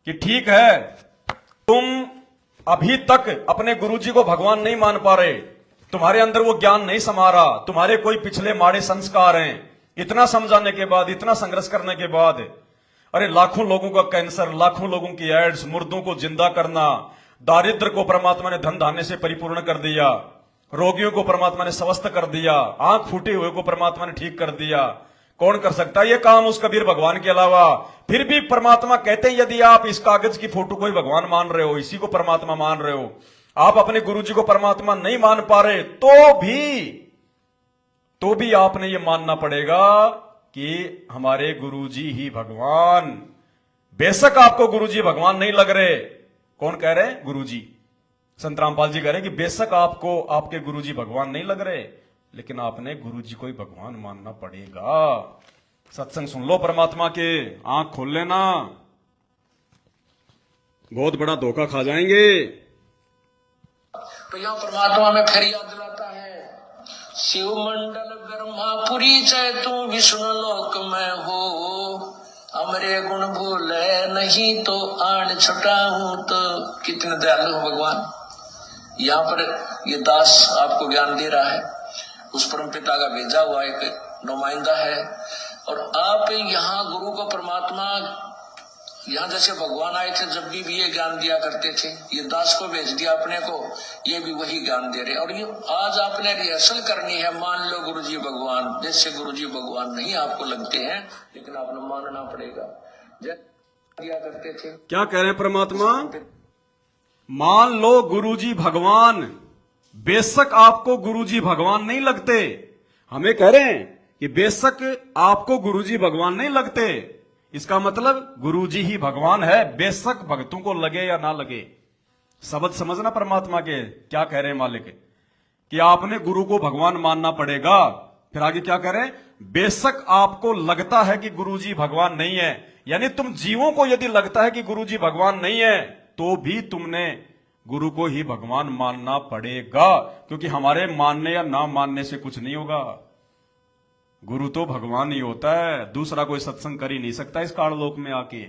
कि ठीक है, तुम अभी तक अपने गुरुजी को भगवान नहीं मान पा रहे, तुम्हारे अंदर वो ज्ञान नहीं समा रहा, तुम्हारे कोई पिछले माड़े संस्कार हैं। इतना समझाने के बाद, इतना संघर्ष करने के बाद, अरे लाखों लोगों का कैंसर, लाखों लोगों की एड्स, मुर्दों को जिंदा करना, दारिद्र को परमात्मा ने धन धान्य से परिपूर्ण कर दिया, रोगियों को परमात्मा ने स्वस्थ कर दिया, आंख फूटे हुए को परमात्मा ने ठीक कर दिया। कौन कर सकता है ये काम उस कबीर भगवान के अलावा? फिर भी परमात्मा कहते हैं, यदि आप इस कागज की फोटो को ही भगवान मान रहे हो, इसी को परमात्मा मान रहे हो, आप अपने गुरुजी को परमात्मा नहीं मान पा रहे, तो भी आपने ये मानना पड़ेगा कि हमारे गुरुजी ही भगवान। बेशक आपको गुरुजी भगवान नहीं लग रहे। कौन कह रहे? गुरुजी। संत रामपाल जी कह रहे कि बेशक आपको आपके गुरुजी भगवान नहीं लग रहे, लेकिन आपने गुरुजी को ही भगवान मानना पड़ेगा। सत्संग सुन लो परमात्मा के, आंख खोल लेना, बहुत बड़ा धोखा खा जाएंगे। तो यह परमात्मा में फिर याद दिलाता है, शिव मंडल ब्रह्मापुरी चाहे तू विष्णु लोक में हो, हमरे गुण भूले नहीं तो आन छुटा हूं। तो कितने दयालु हो भगवान। यहाँ पर ये दास आपको ज्ञान दे रहा है, उस परम पिता का भेजा हुआ एक नुमाइंदा है। और आप यहाँ गुरु को परमात्मा, यहाँ जैसे भगवान आए थे जब भी ये ज्ञान दिया करते थे, ये दास को भेज दिया अपने को, ये भी वही ज्ञान दे रहे। और ये आज आपने रिहर्सल करनी है। मान लो गुरुजी भगवान, जैसे गुरुजी भगवान नहीं आपको लगते हैं, लेकिन आपने मानना पड़ेगा। जैसे दिया करते थे, क्या कह रहे हैं परमात्मा? मान लो गुरुजी भगवान, बेशक आपको गुरुजी भगवान नहीं लगते। हमें कह रहे हैं कि बेशक आपको गुरुजी भगवान नहीं लगते, इसका मतलब गुरुजी ही भगवान है, बेशक भक्तों को लगे या ना लगे। शब्द समझना परमात्मा के क्या कह रहे हैं मालिक, कि आपने गुरु को भगवान मानना पड़ेगा। फिर आगे क्या कह रहे हैं? बेशक आपको लगता है कि गुरुजी भगवान नहीं है, यानी तुम जीवों को यदि लगता है कि गुरुजी भगवान नहीं है, तो भी तुमने गुरु को ही भगवान मानना पड़ेगा, क्योंकि हमारे मानने या ना मानने से कुछ नहीं होगा। गुरु तो भगवान ही होता है, दूसरा कोई सत्संग कर ही नहीं सकता इस काललोक में आके।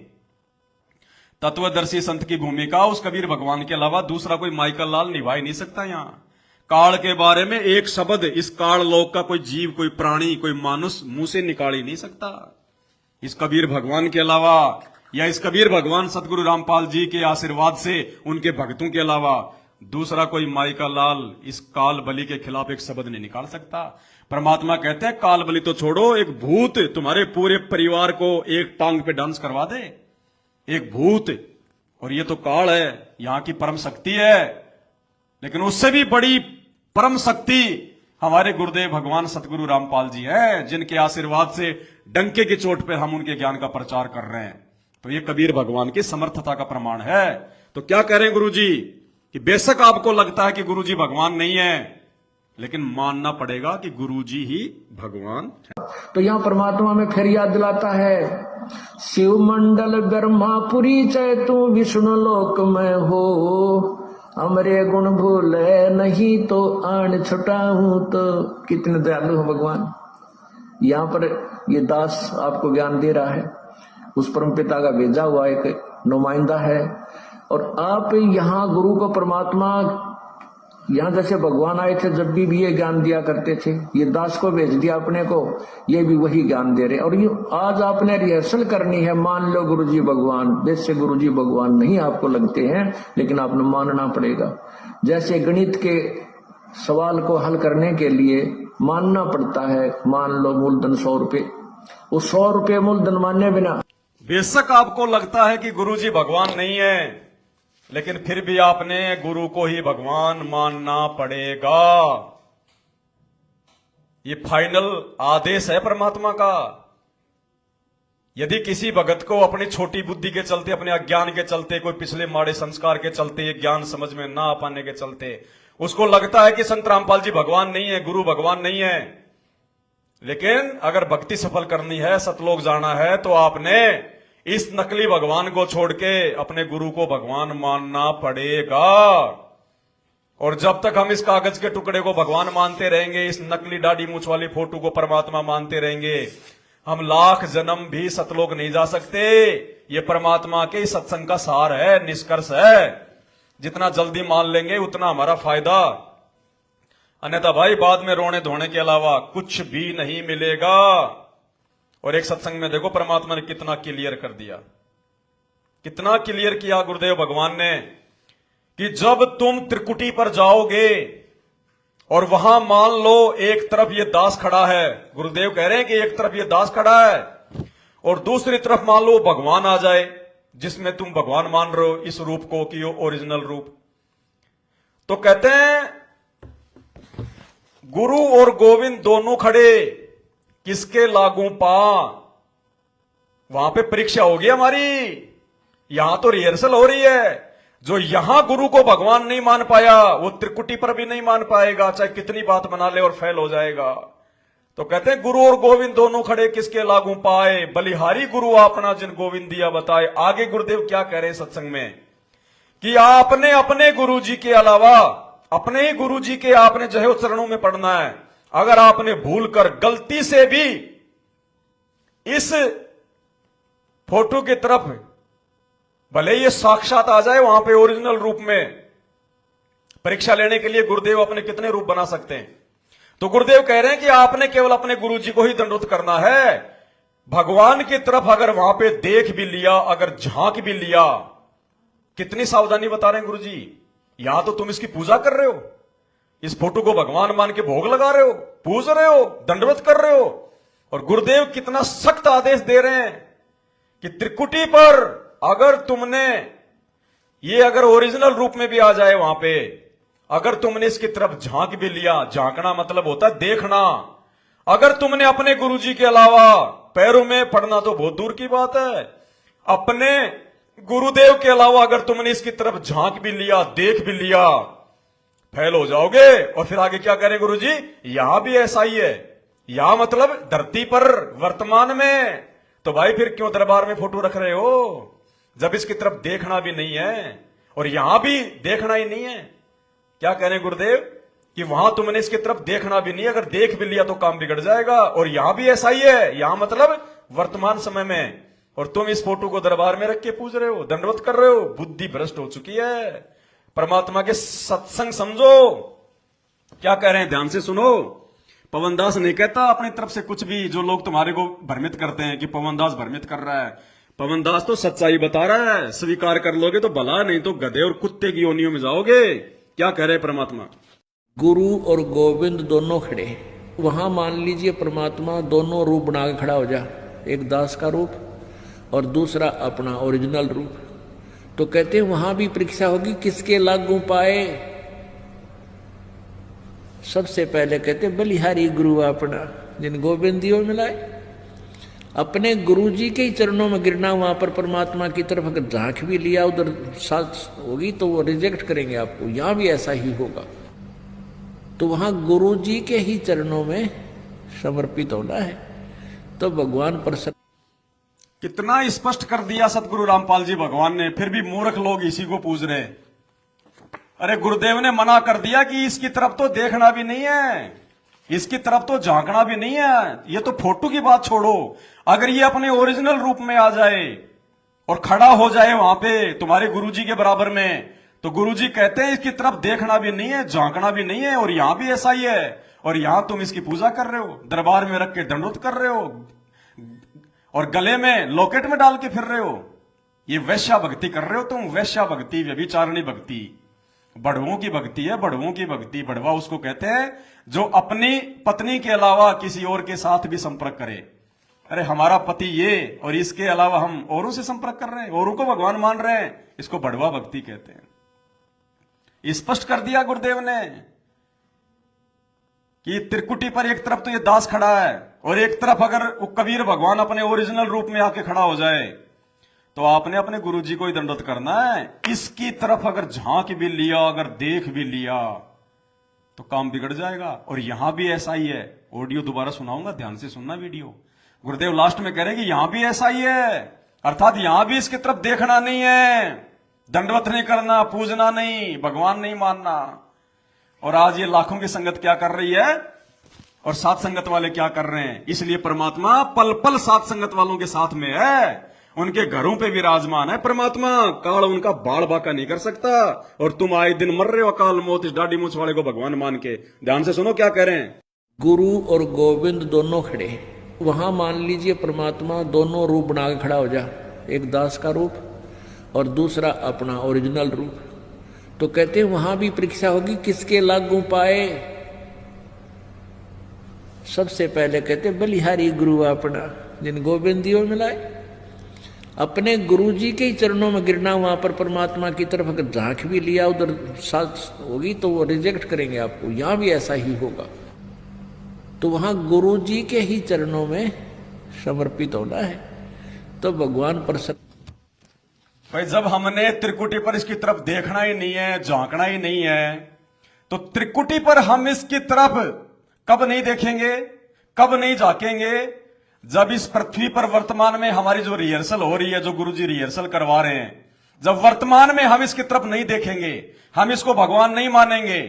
तत्वदर्शी संत की भूमिका उस कबीर भगवान के अलावा दूसरा कोई माइकल लाल निभा ही नहीं सकता। यहाँ काल के बारे में एक शब्द इस काललोक का कोई जीव, कोई प्राणी, कोई मानुष मुंह से निकाल ही नहीं सकता इस कबीर भगवान के अलावा, या इस कबीर भगवान सतगुरु रामपाल जी के आशीर्वाद से उनके भक्तों के अलावा दूसरा कोई माइका लाल इस काल बलि के खिलाफ एक शब्द नहीं निकाल सकता। परमात्मा कहते हैं काल बलि तो छोड़ो, एक भूत तुम्हारे पूरे परिवार को एक टांग पे डांस करवा दे, एक भूत। और ये तो काल है, यहाँ की परम शक्ति है, लेकिन उससे भी बड़ी परम शक्ति हमारे गुरुदेव भगवान सतगुरु रामपाल जी हैं, जिनके आशीर्वाद से डंके की चोट पर हम उनके ज्ञान का प्रचार कर रहे हैं। तो ये कबीर भगवान की समर्थता का प्रमाण है। तो क्या कह रहे हैं गुरुजी, कि बेशक आपको लगता है कि गुरुजी भगवान नहीं है, लेकिन मानना पड़ेगा कि गुरुजी ही भगवान है। तो यहाँ परमात्मा में फिर याद दिलाता है, शिव मंडल ब्रह्मापुरी चाहे तू विष्णु लोक में हो, हमरे गुण भूले नहीं तो आन छुटा हूं। तो कितने दयालु हो भगवान। यहाँ पर ये दास आपको ज्ञान दे रहा है, उस परम पिता का भेजा हुआ एक नुमाइंदा है। और आप यहाँ गुरु को परमात्मा, यहाँ जैसे भगवान आए थे जब भी ये ज्ञान दिया करते थे, ये दास को भेज दिया अपने को, ये भी वही ज्ञान दे रहे। और ये आज आपने रिहर्सल करनी है। मान लो गुरुजी भगवान, जैसे गुरुजी भगवान नहीं आपको लगते हैं, लेकिन आपने मानना पड़ेगा। जैसे गणित के सवाल को हल करने के लिए मानना पड़ता है, मान लो मूलधन 100 रुपए, वो 100 रुपए मूलधन मानने बिना, बेशक आपको लगता है कि गुरुजी भगवान नहीं है, लेकिन फिर भी आपने गुरु को ही भगवान मानना पड़ेगा। ये फाइनल आदेश है परमात्मा का। यदि किसी भगत को अपनी छोटी बुद्धि के चलते, अपने अज्ञान के चलते, कोई पिछले माड़े संस्कार के चलते, ज्ञान समझ में ना आ पाने के चलते उसको लगता है कि संत रामपाल जी भगवान नहीं है, गुरु भगवान नहीं है, लेकिन अगर भक्ति सफल करनी है, सतलोक जाना है, तो आपने इस नकली भगवान को छोड़ के अपने गुरु को भगवान मानना पड़ेगा। और जब तक हम इस कागज के टुकड़े को भगवान मानते रहेंगे, इस नकली दाढ़ी मूछ वाली फोटो को परमात्मा मानते रहेंगे, हम लाख जन्म भी सतलोक नहीं जा सकते। ये परमात्मा के सत्संग का सार है, निष्कर्ष है। जितना जल्दी मान लेंगे उतना हमारा फायदा, अन्यथा भाई बाद में रोने धोने के अलावा कुछ भी नहीं मिलेगा। और एक सत्संग में देखो परमात्मा ने कितना क्लियर कर दिया, कितना क्लियर किया गुरुदेव भगवान ने कि जब तुम त्रिकुटी पर जाओगे और वहां मान लो एक तरफ ये दास खड़ा है, गुरुदेव कह रहे हैं कि एक तरफ ये दास खड़ा है और दूसरी तरफ मान लो भगवान आ जाए जिसमें तुम भगवान मान रहे हो इस रूप को कि वो ओरिजिनल रूप। तो कहते हैं गुरु और गोविंद दोनों खड़े, किसके लागू पा। वहां पे परीक्षा होगी हमारी, यहां तो रिहर्सल हो रही है। जो यहां गुरु को भगवान नहीं मान पाया वो त्रिकुटी पर भी नहीं मान पाएगा, चाहे कितनी बात बना ले और फेल हो जाएगा। तो कहते हैं गुरु और गोविंद दोनों खड़े, किसके लागू पाए, बलिहारी गुरु आपना जिन गोविंद दिया बताए। आगे गुरुदेव क्या कह रहे हैं सत्संग में कि आपने अपने गुरु जी के अलावा अपने ही गुरु जी के आपने जो है चरणों में पढ़ना है। अगर आपने भूल कर गलती से भी इस फोटो की तरफ, भले ये साक्षात आ जाए वहां पे ओरिजिनल रूप में, परीक्षा लेने के लिए गुरुदेव अपने कितने रूप बना सकते हैं। तो गुरुदेव कह रहे हैं कि आपने केवल अपने गुरु जी को ही दंडवत करना है। भगवान की तरफ अगर वहां पे देख भी लिया, अगर झांक भी लिया, कितनी सावधानी बता रहे हैं गुरु जी। यहां तो तुम इसकी पूजा कर रहे हो, इस फोटो को भगवान मान के भोग लगा रहे हो, पूज रहे हो, दंडवत कर रहे हो। और गुरुदेव कितना सख्त आदेश दे रहे हैं कि त्रिकुटी पर अगर तुमने ये अगर ओरिजिनल रूप में भी आ जाए वहां पे, अगर तुमने इसकी तरफ झांक भी लिया, झांकना मतलब होता है देखना। अगर तुमने अपने गुरुजी के अलावा पैरों में पड़ना तो बहुत दूर की बात है, अपने गुरुदेव के अलावा अगर तुमने इसकी तरफ झांक भी लिया, देख भी लिया, फेल हो जाओगे। और फिर आगे क्या करें गुरुजी, यहां भी ऐसा ही है, यहां मतलब धरती पर वर्तमान में। तो भाई फिर क्यों दरबार में फोटो रख रहे हो जब इसकी तरफ देखना भी नहीं है और यहां भी देखना ही नहीं है। क्या कह रहे हैं गुरुदेव कि वहां तुमने इसकी तरफ देखना भी नहीं, अगर देख भी लिया तो काम बिगड़ जाएगा। और यहां भी ऐसा ही है, यहां मतलब वर्तमान समय में, और तुम इस फोटो को दरबार में रख के पूज रहे हो, दंडवत कर रहे हो। बुद्धि भ्रष्ट हो चुकी है। परमात्मा के सत्संग समझो। क्या कह रहे हैं ध्यान से सुनो। पवनदास नहीं कहता अपनी तरफ से कुछ भी, जो लोग तुम्हारे को भ्रमित करते हैं कि पवनदास भ्रमित कर रहा है। पवनदास तो सच्चाई बता रहा है, स्वीकार कर लोगे तो भला, नहीं तो गधे और कुत्ते की योनियों में जाओगे। क्या कह रहे परमात्मा, गुरु और गोविंद दोनों खड़े, वहां मान लीजिए परमात्मा दोनों रूप बना के खड़ा हो जा, एक दास का रूप और दूसरा अपना ओरिजिनल रूप। तो कहते हैं वहां भी परीक्षा होगी, किसके लागू पाए। सबसे पहले कहते बलिहारी गुरु अपना जिन गोविंद दियो मिलाए। अपने गुरु जी के ही चरणों में गिरना। वहां पर परमात्मा की तरफ अगर झांक भी लिया, उधर साथ होगी तो वो रिजेक्ट करेंगे आपको। यहां भी ऐसा ही होगा। तो वहां गुरु जी के ही चरणों में समर्पित होना है, तो भगवान प्रसन्न। कितना स्पष्ट कर दिया सतगुरु रामपाल जी भगवान ने, फिर भी मूर्ख लोग इसी को पूज रहे। अरे गुरुदेव ने मना कर दिया कि इसकी तरफ तो देखना भी नहीं है, इसकी तरफ तो झांकना भी नहीं है। ये तो फोटो की बात छोड़ो, अगर ये अपने ओरिजिनल रूप में आ जाए और खड़ा हो जाए वहां पे तुम्हारे गुरुजी के बराबर में, तो गुरुजी कहते हैं इसकी तरफ देखना भी नहीं है, झांकना भी नहीं है। और यहां भी ऐसा ही है, और यहां तुम इसकी पूजा कर रहे हो, दरबार में रख के दंडवत कर रहे हो और गले में लॉकेट में डाल के फिर रहे हो। ये वैश्या भक्ति कर रहे हो तुम, वैश्या भक्ति, व्यभिचारिणी भक्ति, बड़वों की भक्ति है, बड़वों की भक्ति। बड़वा उसको कहते हैं जो अपनी पत्नी के अलावा किसी और के साथ भी संपर्क करे। अरे हमारा पति ये, और इसके अलावा हम औरों से संपर्क कर रहे हैं, औरों को भगवान मान रहे हैं, इसको बड़वा भक्ति कहते हैं। स्पष्ट कर दिया गुरुदेव ने कि त्रिकुटी पर एक तरफ तो ये दास खड़ा है और एक तरफ अगर वो कबीर भगवान अपने ओरिजिनल रूप में आके खड़ा हो जाए तो आपने अपने गुरुजी को ही दंडवत करना है। इसकी तरफ अगर झांक भी लिया, अगर देख भी लिया तो काम बिगड़ जाएगा। और यहां भी ऐसा ही है। ऑडियो दोबारा सुनाऊंगा, ध्यान से सुनना वीडियो। गुरुदेव लास्ट में कह रहे हैं कि यहां भी ऐसा ही है, अर्थात यहां भी इसकी तरफ देखना नहीं है, दंडवत नहीं करना, पूजना नहीं, भगवान नहीं मानना। और आज ये लाखों की संगत क्या कर रही है, और साथ संगत वाले क्या कर रहे हैं। इसलिए परमात्मा पल पल साथ संगत वालों के साथ में है, उनके घरों पे विराजमान है परमात्मा। काल उनका बाल बाका नहीं कर सकता, और तुम आए दिन मर रहे हो अकाल मौत इस डाडी मूछ वाले को भगवान मान के। ध्यान से सुनो क्या कह रहे हैं। गुरु और गोविंद दोनों खड़े, वहां मान लीजिए परमात्मा दोनों रूप बना के खड़ा हो जा, एक दास का रूप और दूसरा अपना ओरिजिनल रूप। तो कहते हैं वहां भी परीक्षा होगी, किसके लागू पाए। सबसे पहले कहते बलिहारी गुरु अपना, जिन गोविंदियों मिलाए। अपने गुरु जी के ही चरणों में गिरना, वहां पर परमात्मा की तरफ अगर झांक भी लिया उधर साथ होगी तो वो रिजेक्ट करेंगे आपको। यहां भी ऐसा ही होगा, तो वहां गुरु जी के ही चरणों में समर्पित होना है, तो भगवान प्रसन्न। भाई जब हमने त्रिकुटी पर इसकी तरफ देखना ही नहीं है, झांकना ही नहीं है, तो त्रिकुटी पर हम इसकी तरफ कब नहीं देखेंगे, कब नहीं झांकेंगे। जब इस पृथ्वी पर वर्तमान में हमारी जो रिहर्सल हो रही है, जो गुरुजी रिहर्सल करवा रहे हैं, जब वर्तमान में हम इसकी तरफ नहीं देखेंगे, हम इसको भगवान नहीं मानेंगे,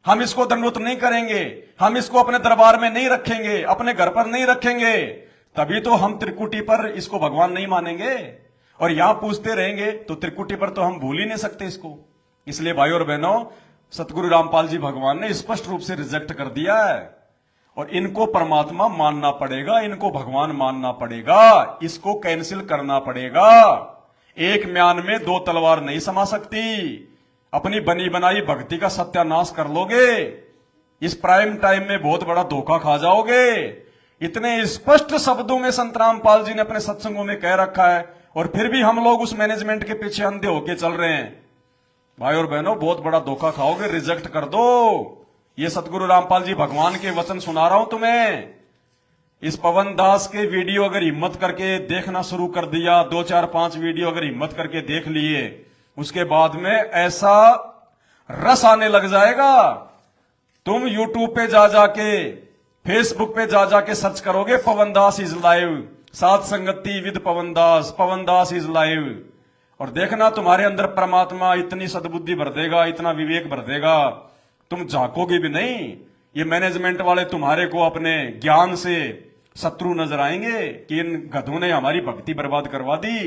हम इसको दंडवत नहीं करेंगे, हम इसको अपने दरबार में नहीं रखेंगे, अपने घर पर नहीं रखेंगे, तभी तो हम त्रिकुटी पर इसको भगवान नहीं मानेंगे। और यहां पूछते रहेंगे तो त्रिकुटी पर तो हम भूल ही नहीं सकते इसको। इसलिए भाई और बहनों, सतगुरु रामपाल जी भगवान ने स्पष्ट रूप से रिजेक्ट कर दिया है, और इनको परमात्मा मानना पड़ेगा, इनको भगवान मानना पड़ेगा, इसको कैंसिल करना पड़ेगा। एक म्यान में दो तलवार नहीं समा सकती। अपनी बनी बनाई भक्ति का सत्यानाश कर लोगे, इस प्राइम टाइम में बहुत बड़ा धोखा खा जाओगे। इतने स्पष्ट शब्दों में संत रामपाल जी ने अपने सत्संगों में कह रखा है, और फिर भी हम लोग उस मैनेजमेंट के पीछे अंधे होके चल रहे हैं। भाई और बहनों, बहुत बड़ा धोखा खाओगे, रिजेक्ट कर दो। ये सतगुरु रामपाल जी भगवान के वचन सुना रहा हूं तुम्हें। इस पवन दास के वीडियो अगर हिम्मत करके देखना शुरू कर दिया, 2 4 5 वीडियो अगर हिम्मत करके देख लिए, उसके बाद में ऐसा रस आने लग जाएगा। तुम यूट्यूब पे जा जाके, फेसबुक पे जा जाके सर्च करोगे पवन दास इज लाइव, सात संगति with Pawan Das is live, और देखना तुम्हारे अंदर परमात्मा इतनी सद्बुद्धि भर देगा, इतना विवेक भर देगा, तुम झांकोगे भी नहीं। ये मैनेजमेंट वाले तुम्हारे को अपने ज्ञान से शत्रु नजर आएंगे कि इन गधों ने हमारी भक्ति बर्बाद करवा दी।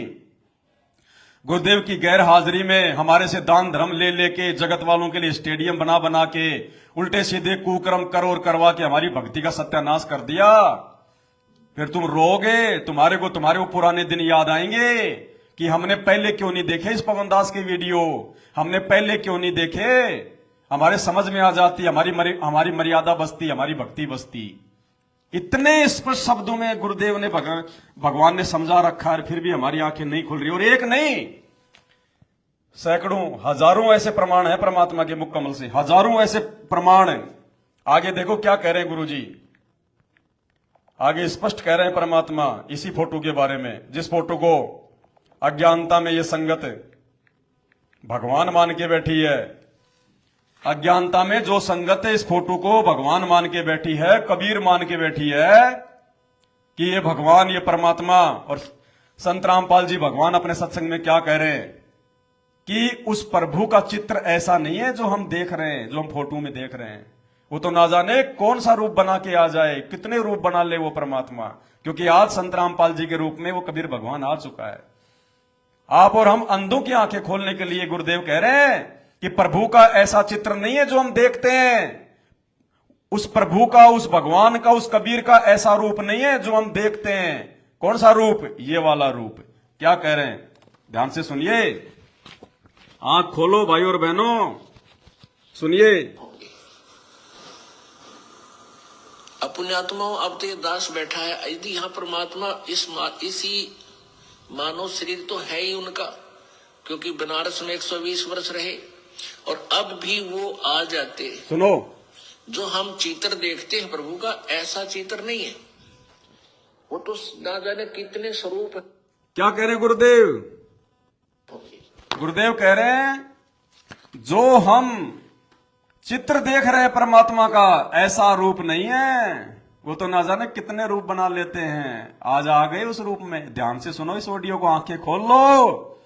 गुरुदेव की गैर हाजिरी में हमारे से दान धर्म ले लेके, जगत वालों के लिए स्टेडियम बना बना के, उल्टे सीधे कुकर्म कर और करवा के हमारी भक्ति का सत्यानाश कर दिया। फिर तुम रोगे, तुम्हारे को पुराने दिन याद आएंगे कि हमने पहले क्यों नहीं देखे इस पवन दास के वीडियो, हमने पहले क्यों नहीं देखे। हमारे समझ में आ जाती, हमारी मर्यादा बसती, हमारी भक्ति बसती। इतने स्पष्ट शब्दों में गुरुदेव ने भगवान ने समझा रखा है, फिर भी हमारी आंखें नहीं खुल रही। और एक नहीं, सैकड़ों हजारों ऐसे प्रमाण है परमात्मा के मुख कमल से, हजारों ऐसे प्रमाण। आगे देखो क्या कह रहे हैं गुरुजी, आगे स्पष्ट कह रहे हैं परमात्मा इसी फोटो के बारे में, जिस फोटो को अज्ञानता में ये संगत भगवान मान के बैठी है। अज्ञानता में जो संगत है इस फोटो को भगवान मान के बैठी है, कबीर मान के बैठी है कि ये भगवान, ये परमात्मा। और संत रामपाल जी भगवान अपने सत्संग में क्या कह रहे हैं कि उस प्रभु का चित्र ऐसा नहीं है जो हम देख रहे हैं, जो हम फोटो में देख रहे हैं। वो तो ना जाने कौन सा रूप बना के आ जाए, कितने रूप बना ले वो परमात्मा, क्योंकि आज संत रामपाल जी के रूप में वो कबीर भगवान आ चुका है। आप और हम अंधों की आंखें खोलने के लिए गुरुदेव कह रहे हैं कि प्रभु का ऐसा चित्र नहीं है जो हम देखते हैं, उस प्रभु का, उस भगवान का, उस कबीर का ऐसा रूप नहीं है जो हम देखते हैं। कौन सा रूप? ये वाला रूप। क्या कह रहे हैं, ध्यान से सुनिए, आंख खोलो भाई और बहनों, सुनिए। पुण्यात्मा, अब तो ये दास बैठा है, यदि यहाँ परमात्मा इसी मानव शरीर तो है ही उनका, क्योंकि बनारस में 120 वर्ष रहे, और अब भी वो आ जाते। सुनो, जो हम चित्र देखते हैं प्रभु का, ऐसा चित्र नहीं है, वो तो ना जाने कितने स्वरूप है। क्या कह रहे हैं गुरुदेव? गुरुदेव कह रहे हैं जो हम चित्र देख रहे हैं परमात्मा का, ऐसा रूप नहीं है, वो तो ना जाने कितने रूप बना लेते हैं। आज आ गए उस रूप में। ध्यान से सुनो इस ऑडियो को, आंखें खोल लो।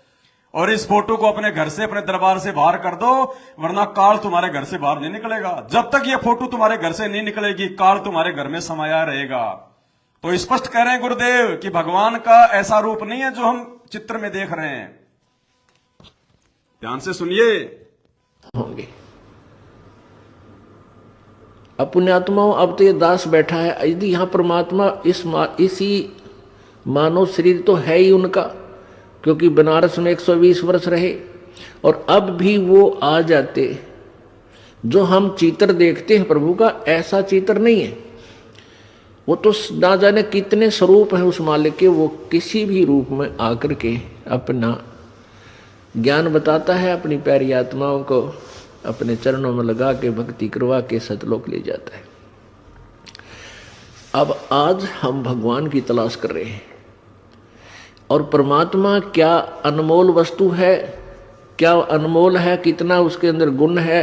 और इस फोटो को अपने घर से, अपने दरबार से बाहर कर दो, वरना काल तुम्हारे घर से बाहर नहीं निकलेगा। जब तक ये फोटो तुम्हारे घर से नहीं निकलेगी, काल तुम्हारे घर में समाया रहेगा। तो स्पष्ट कह रहे हैं गुरुदेव कि भगवान का ऐसा रूप नहीं है जो हम चित्र में देख रहे हैं। ध्यान से सुनिए। होंगे अपने आत्माओं, अब तो ये दास बैठा है, यदि यहां परमात्मा इसी मानव शरीर तो है ही उनका, क्योंकि बनारस में 120 वर्ष रहे, और अब भी वो आ जाते। जो हम चित्र देखते हैं प्रभु का, ऐसा चित्र नहीं है। वो तो ना जाने कितने स्वरूप हैं उस मालिक के, वो किसी भी रूप में आकर के अपना ज्ञान बताता है, अपनी प्यारी आत्माओं को अपने चरणों में लगा के भक्ति करवा के सतलोक ले जाता है। अब आज हम भगवान की तलाश कर रहे हैं, और परमात्मा क्या अनमोल वस्तु है, क्या अनमोल है, कितना उसके अंदर गुण है।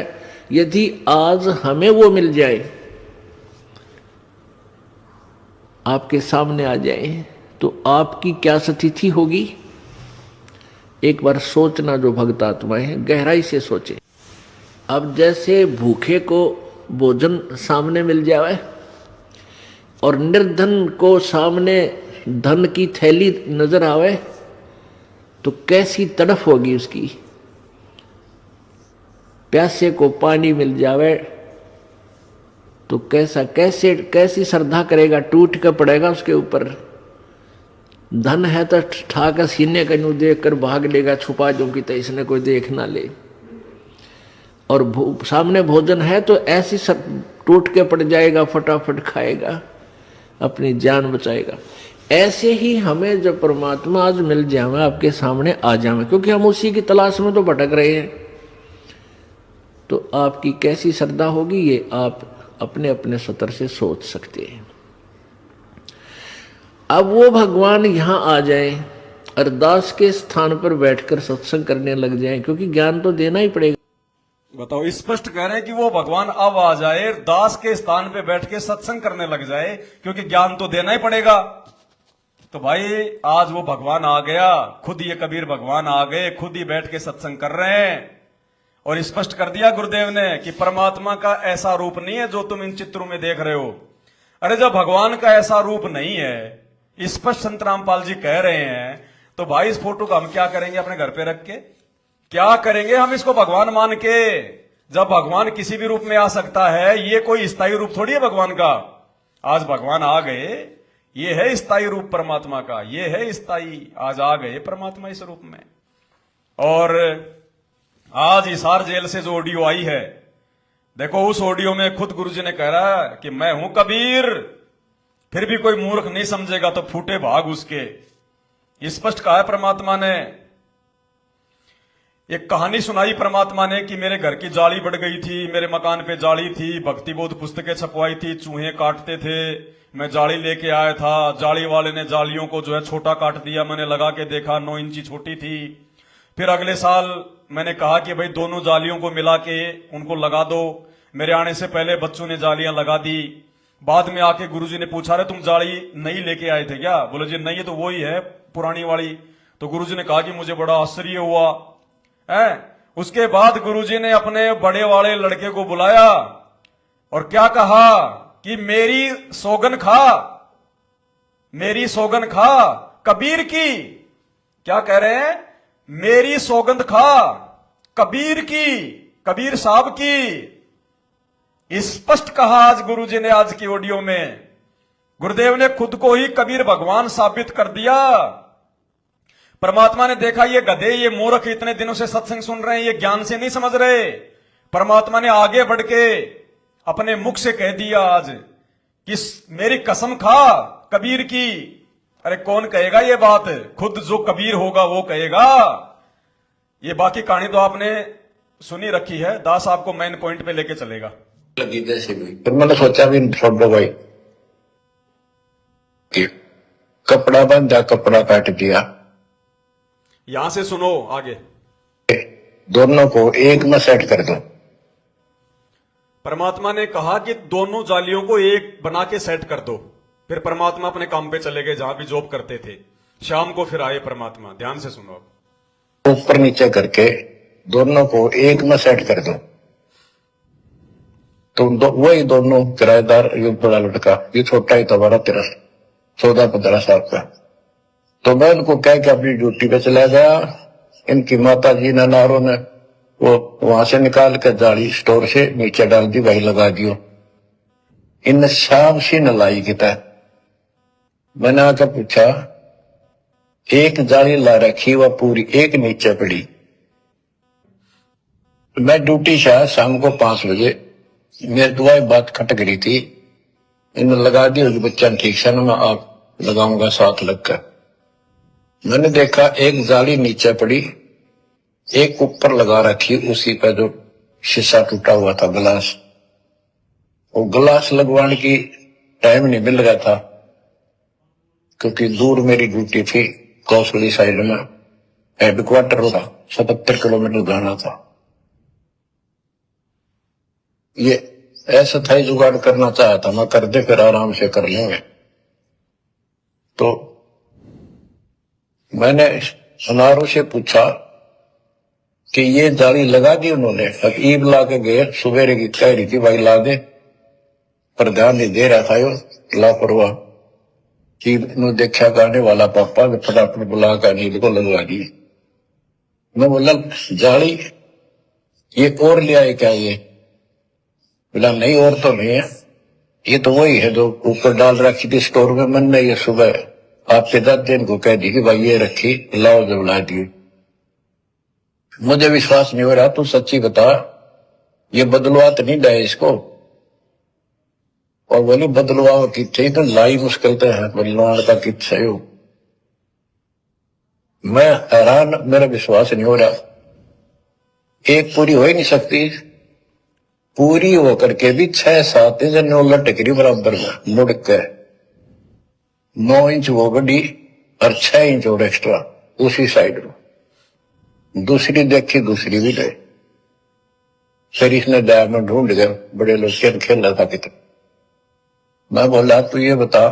यदि आज हमें वो मिल जाए, आपके सामने आ जाए, तो आपकी क्या स्थिति होगी। एक बार सोचना, जो भक्त आत्माएं हैं गहराई से सोचे। अब जैसे भूखे को भोजन सामने मिल जाए और निर्धन को सामने धन की थैली नजर आवे, तो कैसी तड़फ होगी उसकी। प्यासे को पानी मिल जावे तो कैसी श्रद्धा करेगा, टूट कर पड़ेगा उसके ऊपर। धन है तो ठाकर सीने का यूं देख कर भाग लेगा, छुपा जो कि तो इसने कोई देख ना ले। और सामने भोजन है तो ऐसी सब टूट के पड़ जाएगा, फटाफट खाएगा, अपनी जान बचाएगा। ऐसे ही हमें जब परमात्मा आज मिल जाए, आपके सामने आ जाए, क्योंकि हम उसी की तलाश में तो भटक रहे हैं, तो आपकी कैसी श्रद्धा होगी, ये आप अपने अपने स्तर से सोच सकते हैं। अब वो भगवान यहां आ जाए, अरदास के स्थान पर बैठकर सत्संग करने लग जाए, क्योंकि ज्ञान तो देना ही पड़ेगा। बताओ, स्पष्ट कह रहे हैं कि वो भगवान अब आ जाए, दास के स्थान पे बैठ के सत्संग करने लग जाए, क्योंकि ज्ञान तो देना ही पड़ेगा। तो भाई आज वो भगवान आ गया, खुद ये कबीर भगवान आ गए, खुद ही बैठ के सत्संग कर रहे हैं। और स्पष्ट कर दिया गुरुदेव ने कि परमात्मा का ऐसा रूप नहीं है जो तुम इन चित्रों में देख रहे हो। अरे जब भगवान का ऐसा रूप नहीं है, स्पष्ट संत रामपाल जी कह रहे हैं, तो भाई इस फोटो का हम क्या करेंगे अपने घर पे रख के? क्या करेंगे हम इसको भगवान मान के? जब भगवान किसी भी रूप में आ सकता है, ये कोई स्थायी रूप थोड़ी है भगवान का। आज भगवान आ गए, ये है स्थायी रूप परमात्मा का, ये है स्थायी। आज आ गए परमात्मा इस रूप में। और आज हिसार जेल से जो ऑडियो आई है, देखो उस ऑडियो में खुद गुरुजी ने कह रहा है कि मैं हूं कबीर, फिर भी कोई मूर्ख नहीं समझेगा तो फूटे भाग उसके। स्पष्ट कहा है परमात्मा ने। एक कहानी सुनाई परमात्मा ने कि मेरे घर की जाली बढ़ गई थी, मेरे मकान पे जाली थी, भक्ति बोध पुस्तकें छपवाई थी, चूहे काटते थे, मैं जाली लेके आया था, जाली वाले ने जालियों को जो है छोटा काट दिया, मैंने लगा के देखा 9 इंची छोटी थी। फिर अगले साल मैंने कहा कि भाई दोनों जालियों को मिला के उनको लगा दो। मेरे आने से पहले बच्चों ने जालियां लगा दी। बाद में आके गुरुजी ने पूछा, रहे तुम जाली नई लेके आए थे क्या? बोले जी नहीं, तो वही है पुरानी वाली। तो गुरुजी ने कहा कि मुझे बड़ा आश्चर्य हुआ है। उसके बाद गुरुजी ने अपने बड़े वाले लड़के को बुलाया और क्या कहा कि मेरी सौगन खा, मेरी सौगन खा कबीर की। क्या कह रहे हैं? मेरी सौगंध खा कबीर की, कबीर साहब की। स्पष्ट कहा आज गुरुजी ने, आज की ऑडियो में गुरुदेव ने खुद को ही कबीर भगवान साबित कर दिया। परमात्मा ने देखा ये गधे, ये मूर्ख इतने दिनों से सत्संग सुन रहे हैं, ये ज्ञान से नहीं समझ रहे। परमात्मा ने आगे बढ़ के अपने मुख से कह दिया आज कि मेरी कसम खा कबीर की। अरे कौन कहेगा ये बात? खुद जो कबीर होगा वो कहेगा। ये बाकी कहानी तो आपने सुनी रखी है, दास आपको मेन पॉइंट पे लेके चलेगा। लगी जैसे भी, फिर मैंने सोचा भी छोड़ो भाई, कपड़ा बांधा, कपड़ा काट दिया। यहां से सुनो आगे, दोनों को एक में सेट कर दो। परमात्मा ने कहा कि दोनों जालियों को एक बना के सेट कर दो। फिर परमात्मा अपने काम पे चले गए, जहां भी जॉब करते थे। शाम को फिर आए परमात्मा। ध्यान से सुनो। ऊपर नीचे करके दोनों को एक में सेट कर दो। तो वही दोनों किराएदार, ये बड़ा लड़का, ये छोटा ही था 12-13, 14-15 साल का। तो मैं उनको कह के अपनी ड्यूटी पे चला गया। इनकी माता जी ने, नारों ने, वो वहां से निकाल कर जाली स्टोर से नीचे डाल दी, वही लगा दियो। इन शाम सी नलाई की था। मैंने आकर पूछा, एक जाली ला रखी, वह पूरी एक नीचे पड़ी। मैं ड्यूटी से आया शाम को 5 बजे। मेरी दुआएं बात खटक रही थी। इन्हें लगा दी होगी बच्चा ठीक से, ना मैं आप लगाऊंगा साथ लगकर। मैंने देखा एक जाली नीचे पड़ी, एक ऊपर लगा रखी, उसी पर जो शीशा टूटा हुआ था, गिलास। वो गिलास लगवाने की टाइम नहीं मिल रहा था, क्योंकि दूर मेरी ड्यूटी थी, कौशली साइड में हेडक्वार्टर होगा, 77 किलोमीटर जाना था। ये ऐसा था, जुगाड़ करना चाहा था मैं, कर दे फिर आराम से कर लेंगे। तो मैंने अनारों से पूछा कि ये जाली लगा दी उन्होंने। अब ईब ला के गए, सुबेरे की कह रही थी भाई ला दे, पर ध्यान नहीं दे रहा था यो लापरवाह। ईब ने देखा गाने वाला पापा, फटाफट बुला कर नींद को लगवा दी। मैं बोला जाली ये और ले आए क्या? ये बोला नहीं और तो नहीं है, ये तो वही है जो ऊपर डाल रखी थी स्टोर में। मैंने ये सुबह आपके दादे को कह दी कि भाई ये रखी, लाओ जब ला दी। मुझे विश्वास नहीं हो रहा, तू सच्ची बता, ये बदलवा तो नहीं डाले इसको? और बोली बदलवा की थी तो लाई मुश्किल तो है, बदलवा का कित सही हो। मैं हैरान, मेरा विश्वास नहीं हो रहा। एक पूरी हो ही नहीं सकती, पूरी होकर के भी 6-7 इंच नौ लटकरी बराबर में मुड़ के 9 इंच वो बड़ी और 6 इंच और एक्स्ट्रा उसी साइड में। दूसरी देखी, दूसरी भी गए। फिर इसने डायमंड ढूंढ गया, बड़े लोग खेल रहा था कितना। मैं बोला तू ये बता,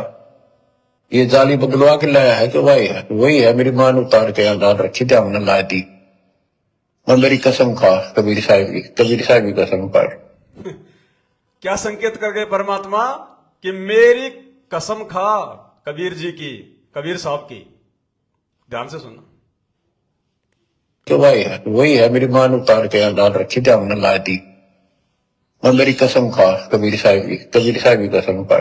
ये जाली बदलवा के लाया है कि वही है? वही है, मेरी मां ने उतार के यहाँ डाल रखी थी, हमने ला दी। मैं मेरी कसम खा कबीर साहब की कसम खा। क्या संकेत कर गए परमात्मा कि मेरी कसम खा कबीर जी की, कबीर साहब की। ध्यान से सुनना। तो वही है, मेरी मां ने उतार के यहाँ डाल रखी थी, हमने ला दी। मैं मेरी कसम खा कबीर साहब की कसम खा।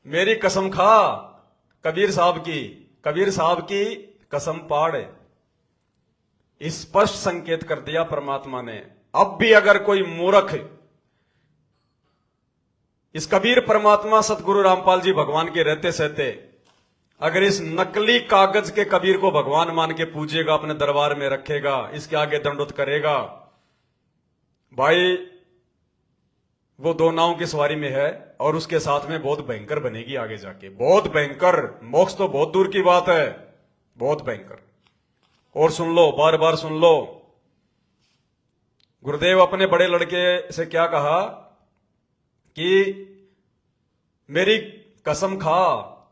मेरी कसम खा कबीर साहब की कसम पाड़। स्पष्ट संकेत कर दिया परमात्मा ने। अब भी अगर कोई मूर्ख इस कबीर परमात्मा सतगुरु रामपाल जी भगवान के रहते सहते अगर इस नकली कागज के कबीर को भगवान मान के पूजेगा, अपने दरबार में रखेगा, इसके आगे दंडोत करेगा, भाई वो 2 नाव की सवारी में है और उसके साथ में बहुत भयंकर बनेगी आगे जाके, बहुत भयंकर। मोक्ष तो बहुत दूर की बात है, बहुत भयंकर। और सुन लो, बार बार सुन लो, गुरुदेव अपने बड़े लड़के से क्या कहा कि मेरी कसम खा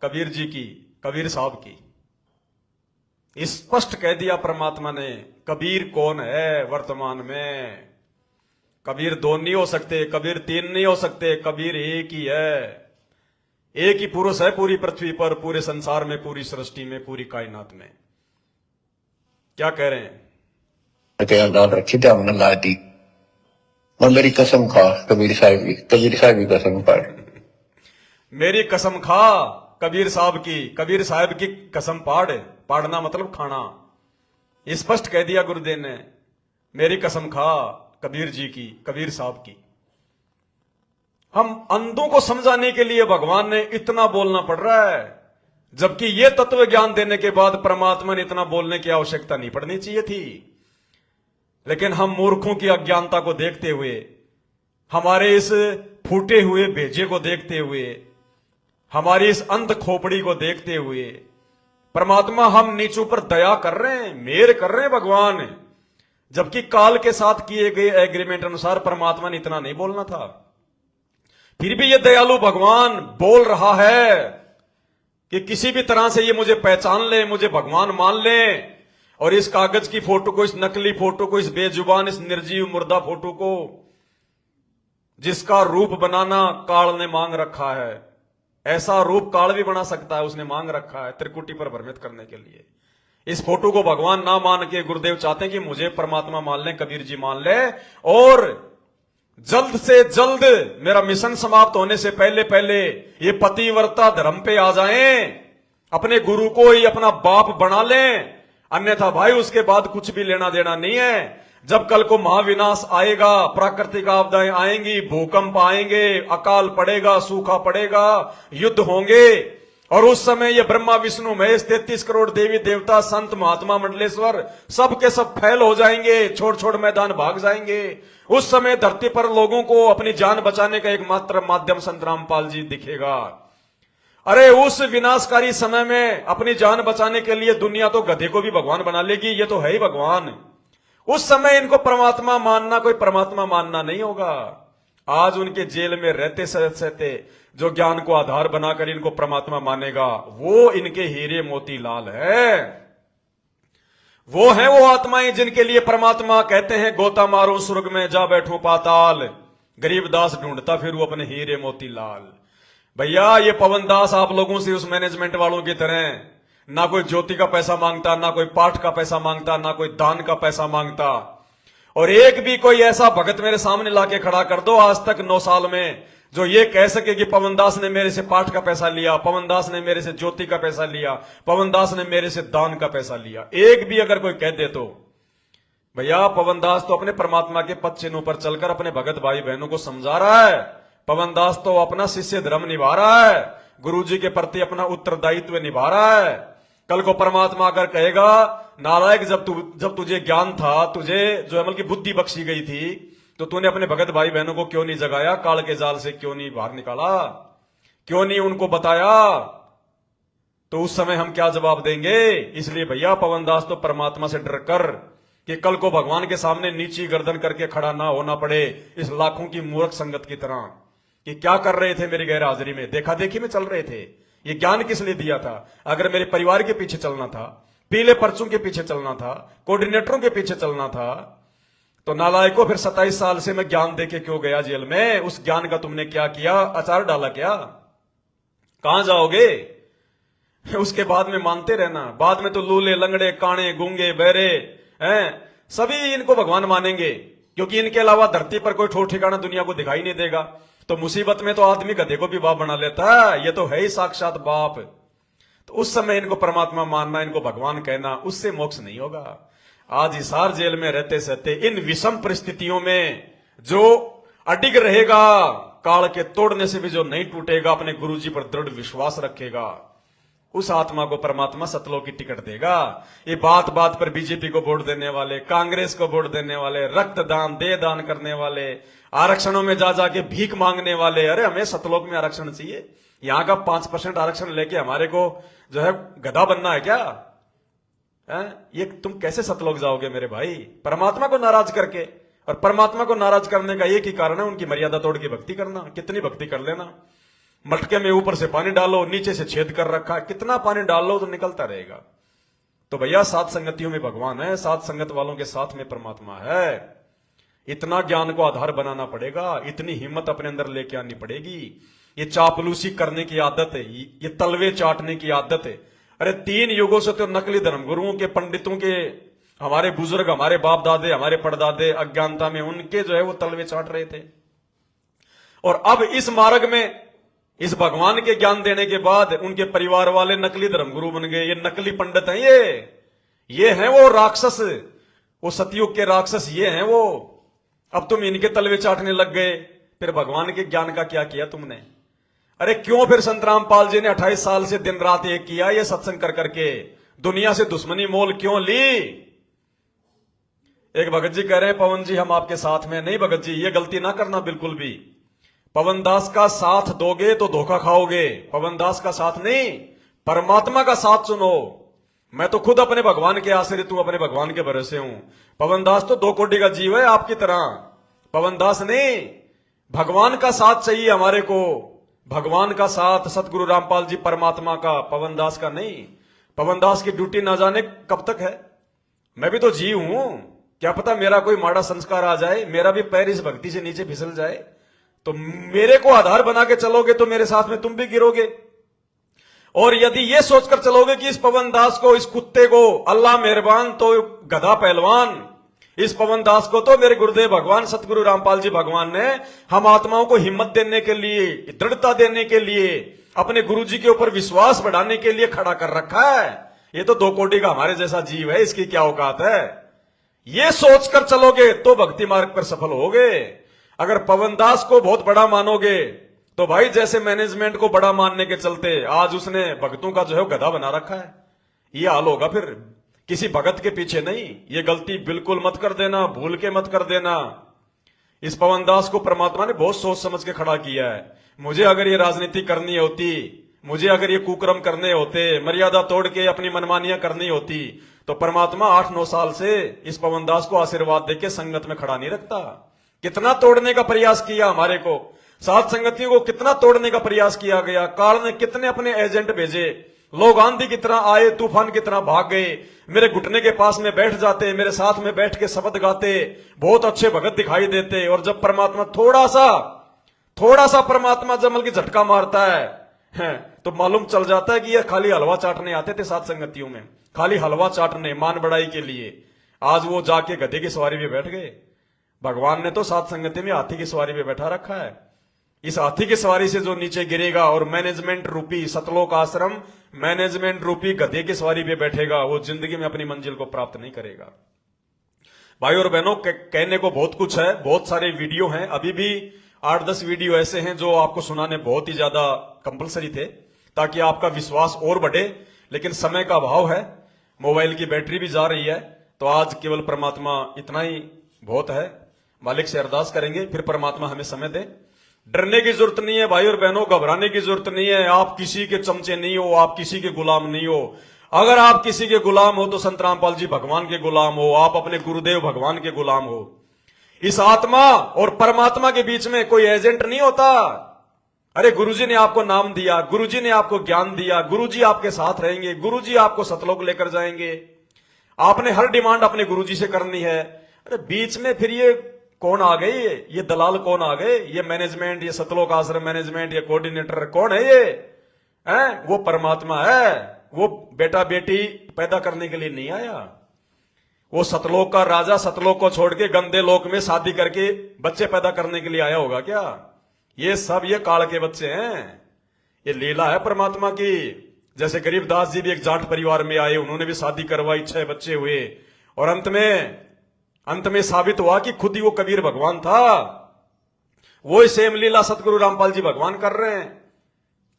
कबीर जी की, कबीर साहब की। स्पष्ट कह दिया परमात्मा ने। कबीर कौन है वर्तमान में? कबीर 2 नहीं हो सकते, कबीर 3 नहीं हो सकते, कबीर एक ही है। एक ही पुरुष है पूरी पृथ्वी पर, पूरे संसार में, पूरी सृष्टि में, पूरी कायनात में। क्या कह रहे हैं? डाल रखी थी, हमने ला दी। मैं मेरी कसम खा कबीर साहब की कसम खा। मेरी कसम खा कबीर साहब की कसम पाड़ना मतलब खाना। स्पष्ट कह दिया गुरुदेव ने, मेरी कसम खा कबीर जी की, कबीर साहब की। हम अंधों को समझाने के लिए भगवान ने इतना बोलना पड़ रहा है, जबकि यह तत्व ज्ञान देने के बाद परमात्मा ने इतना बोलने की आवश्यकता नहीं पड़नी चाहिए थी। लेकिन हम मूर्खों की अज्ञानता को देखते हुए, हमारे इस फूटे हुए भेजे को देखते हुए, हमारी इस अंध खोपड़ी को देखते हुए, परमात्मा हम नीचों पर दया कर रहे हैं, मेहर कर रहे हैं भगवान। जबकि काल के साथ किए गए एग्रीमेंट अनुसार परमात्मा ने इतना नहीं बोलना था। फिर भी ये दयालु भगवान बोल रहा है कि किसी भी तरह से ये मुझे पहचान ले, मुझे भगवान मान ले। और इस कागज की फोटो को, इस नकली फोटो को, इस बेजुबान, इस निर्जीव मुर्दा फोटो को, जिसका रूप बनाना काल ने मांग रखा है, ऐसा रूप काल भी बना सकता है, उसने मांग रखा है त्रिकुटी पर भ्रमित करने के लिए। इस फोटो को भगवान ना मान के गुरुदेव चाहते हैं कि मुझे परमात्मा मान ले, कबीर जी मान ले, और जल्द से जल्द मेरा मिशन समाप्त होने से पहले पहले ये पतिव्रता धर्म पे आ जाएं, अपने गुरु को ही अपना बाप बना लें, अन्यथा भाई उसके बाद कुछ भी लेना देना नहीं है। जब कल को महाविनाश आएगा, प्राकृतिक आपदाएं आएंगी, भूकंप आएंगे, अकाल पड़ेगा, सूखा पड़ेगा, युद्ध होंगे, और उस समय ये ब्रह्मा विष्णु महेश 33 करोड़ देवी देवता संत महात्मा मंडलेश्वर सब के सब फैल हो जाएंगे, छोड़ छोड़ मैदान भाग जाएंगे। उस समय धरती पर लोगों को अपनी जान बचाने का एकमात्र माध्यम संत रामपाल जी दिखेगा। अरे उस विनाशकारी समय में अपनी जान बचाने के लिए दुनिया तो गधे को भी भगवान बना लेगी, ये तो है ही भगवान। उस समय इनको परमात्मा मानना कोई परमात्मा मानना नहीं होगा। आज उनके जेल में रहते सहते जो ज्ञान को आधार बनाकर इनको परमात्मा मानेगा, वो इनके हीरे मोती लाल है। वो है वो आत्माएं जिनके लिए परमात्मा कहते हैं गोता मारो स्वर्ग में जा बैठो पाताल, गरीबदास ढूंढता फिर वो अपने हीरे मोती लाल। भैया ये पवन दास आप लोगों से उस मैनेजमेंट वालों की तरह ना कोई ज्योति का पैसा मांगता, ना कोई पाठ का पैसा मांगता, ना कोई दान का पैसा मांगता। और एक भी कोई ऐसा भगत मेरे सामने लाके खड़ा कर दो आज तक 9 साल में जो ये कह सके कि पवन दास ने मेरे से पाठ का पैसा लिया, पवन दास ने मेरे से ज्योति का पैसा लिया, पवन दास ने मेरे से दान का पैसा लिया। एक भी अगर कोई कह दे तो भैया पवन दास तो अपने परमात्मा के पद चिन्हों पर चलकर अपने भगत भाई बहनों को समझा रहा है। पवन दास तो अपना शिष्य धर्म निभा रहा है, गुरु जी के प्रति अपना उत्तरदायित्व निभा रहा है। कल को परमात्मा अगर कहेगा नालायक जब तुझे ज्ञान था, तुझे जो अमल की बुद्धि बख्शी गई थी, तो तूने अपने भगत भाई बहनों को क्यों नहीं जगाया, काल के जाल से क्यों नहीं बाहर निकाला, क्यों नहीं उनको बताया, तो उस समय हम क्या जवाब देंगे। इसलिए भैया पवन दास तो परमात्मा से डर कर कि कल को भगवान के सामने नीची गर्दन करके खड़ा ना होना पड़े इस लाखों की मूर्ख संगत की तरह कि क्या कर रहे थे मेरी गैर हाजिरी में, देखा देखी में चल रहे थे। ये ज्ञान किस लिए दिया था? अगर मेरे परिवार के पीछे चलना था, पीले पर्चों के पीछे चलना था, कोऑर्डिनेटरों के पीछे चलना था, तो नालायकों फिर 27 साल से मैं ज्ञान देके क्यों गया जेल में? उस ज्ञान का तुमने क्या किया? अचार डाला क्या? कहां जाओगे? उसके बाद में मानते रहना, बाद में तो लूले लंगड़े काणे गूंगे बहरे हैं सभी इनको भगवान मानेंगे, क्योंकि इनके अलावा धरती पर कोई ठोर ठिकाना दुनिया को दिखाई नहीं देगा। तो मुसीबत में तो आदमी गधे को भी बाप बना लेता है, ये तो है ही साक्षात बाप। तो उस समय इनको परमात्मा मानना, इनको भगवान कहना, उससे मोक्ष नहीं होगा। आज हिसार जेल में रहते सहते इन विषम परिस्थितियों में जो अडिग रहेगा, काल के तोड़ने से भी जो नहीं टूटेगा, अपने गुरु जी पर दृढ़ विश्वास रखेगा, उस आत्मा को परमात्मा सतलोक की टिकट देगा। ये बात बात पर बीजेपी को वोट देने वाले, कांग्रेस को वोट देने वाले, रक्तदान दे दान करने वाले, आरक्षणों में जा जाके भीख मांगने वाले, अरे हमें सतलोक में आरक्षण चाहिए, यहां का 5% आरक्षण लेके हमारे को जो है गधा बनना है क्या? ये तुम कैसे सतलोक जाओगे मेरे भाई? परमात्मा को नाराज करके। और परमात्मा को नाराज करने का एक ही कारण है, उनकी मर्यादा तोड़ के भक्ति करना। कितनी भक्ति कर लेना, मटके में ऊपर से पानी डालो, नीचे से छेद कर रखा, कितना पानी डाल लो तो निकलता रहेगा। तो भैया सात संगतियों में भगवान है, सात संगत वालों के साथ में परमात्मा है। इतना ज्ञान को आधार बनाना पड़ेगा, इतनी हिम्मत अपने अंदर लेके आनी पड़ेगी। ये चापलूसी करने की आदत है, ये तलवे चाटने की आदत है। अरे 3 युगों से तो नकली धर्मगुरुओं के, पंडितों के, हमारे बुजुर्ग, हमारे बाप दादे, हमारे परदादे अज्ञानता में उनके जो है वो तलवे चाट रहे थे। और अब इस मार्ग में, इस भगवान के ज्ञान देने के बाद उनके परिवार वाले नकली धर्मगुरु बन गए। ये नकली पंडित हैं, ये हैं वो राक्षस, वो सतयुग के राक्षस ये हैं वो। अब तुम इनके तलवे चाटने लग गए, फिर भगवान के ज्ञान का क्या किया तुमने? अरे क्यों फिर संत रामपाल जी ने 28 साल से दिन रात एक किया, ये सत्संग कर करके दुनिया से दुश्मनी मोल क्यों ली? एक भगत जी कह रहे हैं पवन जी हम आपके साथ में। नहीं भगत जी, ये गलती ना करना बिल्कुल भी। पवन दास का साथ दोगे तो धोखा खाओगे। पवन दास का साथ नहीं, परमात्मा का साथ चुनो। मैं तो खुद अपने भगवान के आश्रित हूं, अपने भगवान के भरोसे हूं। पवन दास तो 2 कोटि का जीव है आपकी तरह। पवन दास नहीं, भगवान का साथ चाहिए हमारे को, भगवान का साथ, सतगुरु रामपाल जी परमात्मा का, पवन दास का नहीं। पवन दास की ड्यूटी ना जाने कब तक है, मैं भी तो जीव हूं, क्या पता मेरा कोई माड़ा संस्कार आ जाए, मेरा भी पैर इस भक्ति से नीचे फिसल जाए, तो मेरे को आधार बना के चलोगे तो मेरे साथ में तुम भी गिरोगे। और यदि ये सोचकर चलोगे कि इस पवन दास को, इस कुत्ते को अल्लाह मेहरबान तो गधा पहलवान, इस पवन दास को तो मेरे गुरुदेव भगवान सतगुरु रामपाल जी भगवान ने हम आत्माओं को हिम्मत देने के लिए, दृढ़ता देने के लिए, अपने गुरु जी के ऊपर विश्वास बढ़ाने के लिए खड़ा कर रखा है। ये तो 2 कोटि का हमारे जैसा जीव है, इसकी क्या औकात है। ये सोचकर चलोगे तो भक्ति मार्ग पर सफल होगे। अगर पवन दास को बहुत बड़ा मानोगे तो भाई जैसे मैनेजमेंट को बड़ा मानने के चलते आज उसने भक्तों का जो है गधा बना रखा है, ये हाल होगा फिर। किसी भगत के पीछे नहीं, ये गलती बिल्कुल मत कर देना, भूल के मत कर देना। इस पवन दास को परमात्मा ने बहुत सोच समझ के खड़ा किया है। मुझे अगर ये राजनीति करनी होती, मुझे अगर ये कुकर्म करने होते, मर्यादा तोड़ के अपनी मनमानियां करनी होती, तो परमात्मा 8-9 साल से इस पवन दास को आशीर्वाद देके संगत में खड़ा नहीं रखता। कितना तोड़ने का प्रयास किया हमारे को, साथ संगतियों को कितना तोड़ने का प्रयास किया गया। काल ने कितने अपने एजेंट भेजे, लोग आंधी की तरह आए, तूफान की तरह भाग गए, मेरे घुटने के पास में बैठ जाते, मेरे साथ में बैठ के शब्द गाते, बहुत अच्छे भगत दिखाई देते। और जब परमात्मा थोड़ा सा परमात्मा जमल की झटका मारता है तो मालूम चल जाता है कि ये खाली हलवा चाटने आते थे साथ संगतियों में, खाली हलवा चाटने, मान बढ़ाई के लिए। आज वो जाके गधे की सवारी पे बैठ गए। भगवान ने तो साथ संगति में हाथी की सवारी पे बैठा रखा है। इस हाथी की सवारी से जो नीचे गिरेगा और मैनेजमेंट रूपी सतलोक आश्रम, मैनेजमेंट रूपी गधे की सवारी पे बैठेगा, वो जिंदगी में अपनी मंजिल को प्राप्त नहीं करेगा। भाई और बहनों, कहने को बहुत कुछ है, बहुत सारे वीडियो हैं, अभी भी 8-10 वीडियो ऐसे हैं जो आपको सुनाने बहुत ही ज्यादा कंपलसरी थे ताकि आपका विश्वास और बढ़े, लेकिन समय का अभाव है, मोबाइल की बैटरी भी जा रही है, तो आज केवल परमात्मा इतना ही बहुत है। मालिक से अरदास करेंगे फिर परमात्मा हमें समय दे। डरने की जरूरत नहीं है भाई और बहनों, घबराने की जरूरत नहीं है। आप किसी के चमचे नहीं हो, आप किसी के गुलाम नहीं हो। अगर आप किसी के गुलाम हो तो संत रामपाल जी भगवान के गुलाम हो, आप अपने गुरुदेव भगवान के गुलाम हो। इस आत्मा और परमात्मा के बीच में कोई एजेंट नहीं होता। अरे गुरुजी ने आपको नाम दिया, गुरुजी ने आपको ज्ञान दिया, गुरुजी आपके साथ रहेंगे, गुरुजी आपको सतलोक लेकर जाएंगे। आपने हर डिमांड अपने गुरुजी से करनी है। अरे बीच में फिर ये कौन आ गई, ये दलाल कौन आ गए, ये मैनेजमेंट, ये सतलोक आश्रम मैनेजमेंट, ये कोऑर्डिनेटर कौन है, ये है वो परमात्मा है। वो बेटा बेटी पैदा करने के लिए नहीं आया। वो सतलोक का राजा सतलोक को छोड़ के गंदे लोक में शादी करके बच्चे पैदा करने के लिए आया होगा क्या? ये सब ये काल के बच्चे हैं। ये लीला है परमात्मा की। जैसे गरीबदास जी भी एक जाट परिवार में आए, उन्होंने भी शादी करवाई, 6 बच्चे हुए, और अंत में साबित हुआ कि खुद ही वो कबीर भगवान था। वो सेम लीला सतगुरु रामपाल जी भगवान कर रहे हैं।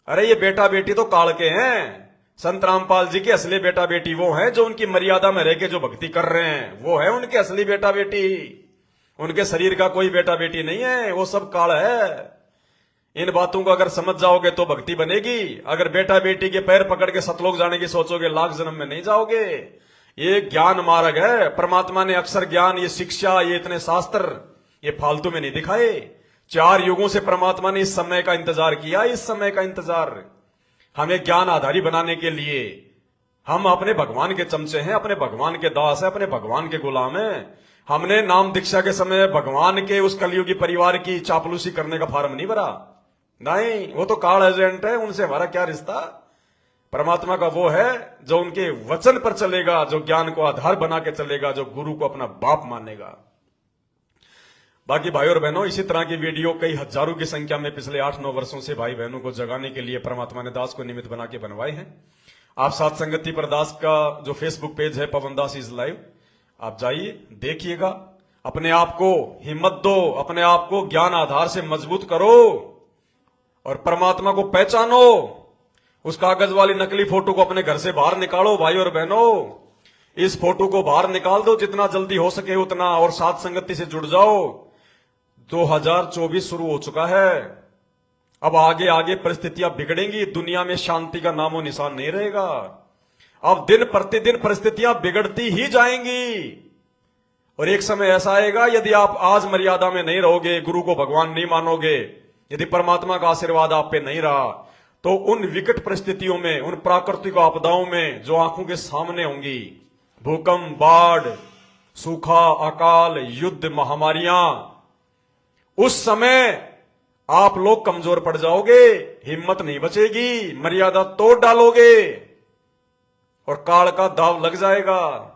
अरे ये बेटा बेटी तो काल के हैं। संत रामपाल जी के असली बेटा बेटी वो हैं जो उनकी मर्यादा में रह के जो भक्ति कर रहे हैं, वो है उनके असली बेटा बेटी। उनके शरीर का कोई बेटा बेटी नहीं है, वो सब काल है। इन बातों को अगर समझ जाओगे तो भक्ति बनेगी। अगर बेटा बेटी के पैर पकड़ के सतलोक जाने की सोचोगे, लाख जन्म में नहीं जाओगे। ये ज्ञान मार्ग है। परमात्मा ने अक्षर ज्ञान, ये शिक्षा, ये इतने शास्त्र, ये फालतू में नहीं दिखाए। 4 युगों से परमात्मा ने इस समय का इंतजार किया। इस समय का इंतजार हमें ज्ञान आधारी बनाने के लिए। हम अपने भगवान के चमचे हैं, अपने भगवान के दास हैं, अपने भगवान के गुलाम हैं। हमने नाम दीक्षा के समय भगवान के उस कलयुगी परिवार की चापलूसी करने का फार्म नहीं भरा। नहीं, वो तो काल एजेंट है, उनसे हमारा क्या रिश्ता। परमात्मा का वो है जो उनके वचन पर चलेगा, जो ज्ञान को आधार बना के चलेगा, जो गुरु को अपना बाप मानेगा। बाकी भाई और बहनों, इसी तरह की वीडियो कई हजारों की संख्या में पिछले 8-9 वर्षों से भाई बहनों को जगाने के लिए परमात्मा ने दास को निमित्त बना के बनवाए हैं। आप साथ संगति पर दास का जो फेसबुक पेज है पवन दास इज लाइव, आप जाइए, देखिएगा, अपने आप को हिम्मत दो, अपने आप को ज्ञान आधार से मजबूत करो और परमात्मा को पहचानो। उस कागज वाली नकली फोटो को अपने घर से बाहर निकालो भाई और बहनों। इस फोटो को बाहर निकाल दो जितना जल्दी हो सके उतना, और साथ संगति से जुड़ जाओ। 2024 शुरू हो चुका है। अब आगे आगे परिस्थितियां बिगड़ेंगी, दुनिया में शांति का नामो निशान नहीं रहेगा। अब दिन प्रतिदिन परिस्थितियां बिगड़ती ही जाएंगी और एक समय ऐसा आएगा, यदि आप आज मर्यादा में नहीं रहोगे, गुरु को भगवान नहीं मानोगे, यदि परमात्मा का आशीर्वाद आप पे नहीं रहा, तो उन विकट परिस्थितियों में, उन प्राकृतिक आपदाओं में जो आंखों के सामने होंगी, भूकंप, बाढ़, सूखा, अकाल, युद्ध, महामारियां, उस समय आप लोग कमजोर पड़ जाओगे, हिम्मत नहीं बचेगी, मर्यादा तोड़ डालोगे और काल का दाव लग जाएगा।